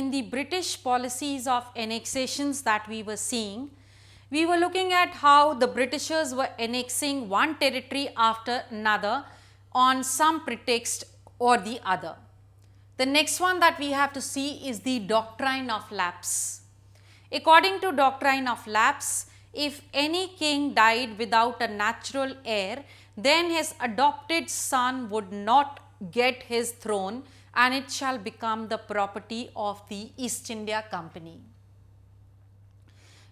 in the British policies of annexations that we were seeing, we were looking at how the Britishers were annexing one territory after another on some pretext or the other. The next one that we have to see is the Doctrine of Lapse. According to Doctrine of Lapse, if any king died without a natural heir, then his adopted son would not get his throne and it shall become the property of the East India Company.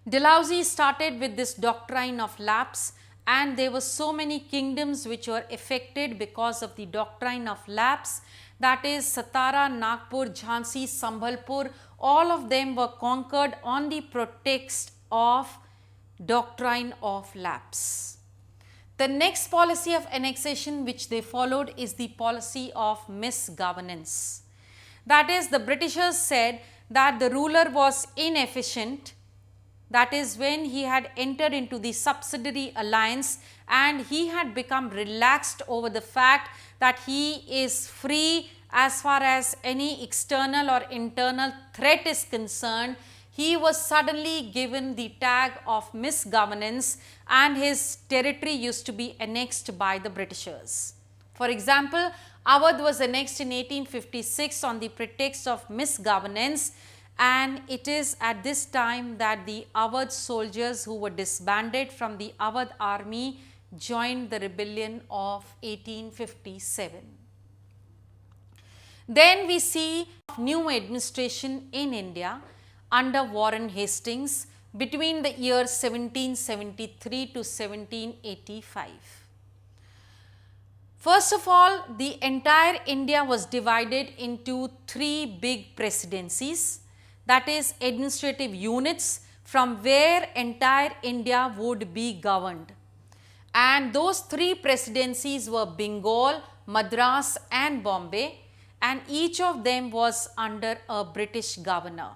Dalhousie started with this Doctrine of Lapse, and there were so many kingdoms which were affected because of the Doctrine of Lapse, that is Satara, Nagpur, Jhansi, Sambhalpur, all of them were conquered on the pretext of Doctrine of Lapse. The next policy of annexation which they followed is the policy of misgovernance. That is, the Britishers said that the ruler was inefficient, that is when he had entered into the subsidiary alliance and he had become relaxed over the fact that he is free as far as any external or internal threat is concerned. He was suddenly given the tag of misgovernance and his territory used to be annexed by the Britishers. For example, Awadh was annexed in 1856 on the pretext of misgovernance, and it is at this time that the Awadh soldiers who were disbanded from the Awadh army joined the rebellion of 1857. Then we see new administration in India under Warren Hastings between the years 1773 to 1785. First of all, the entire India was divided into three big presidencies, that is administrative units from where entire India would be governed. And those three presidencies were Bengal, Madras and Bombay, and each of them was under a British governor.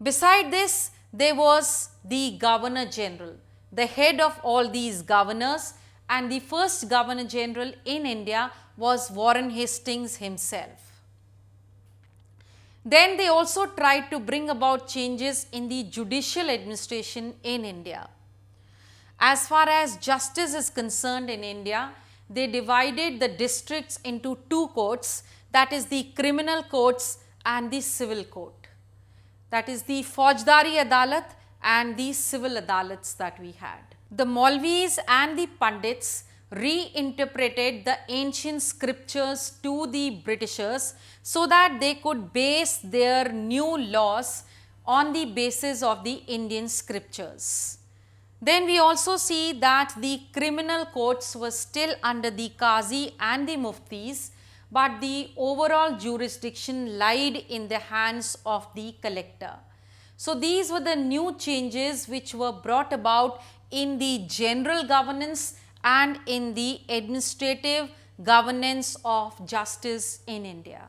Beside this, there was the Governor General, the head of all these governors, and the first Governor General in India was Warren Hastings himself. Then they also tried to bring about changes in the judicial administration in India. As far as justice is concerned in India, they divided the districts into two courts, that is the criminal courts and the civil court. That is the Faujdari Adalat and the civil adalats that we had. The Maulvis and the Pandits reinterpreted the ancient scriptures to the Britishers so that they could base their new laws on the basis of the Indian scriptures. Then we also see that the criminal courts were still under the Qazi and the Muftis, but the overall jurisdiction lied in the hands of the collector. So these were the new changes which were brought about in the general governance and in the administrative governance of justice in India.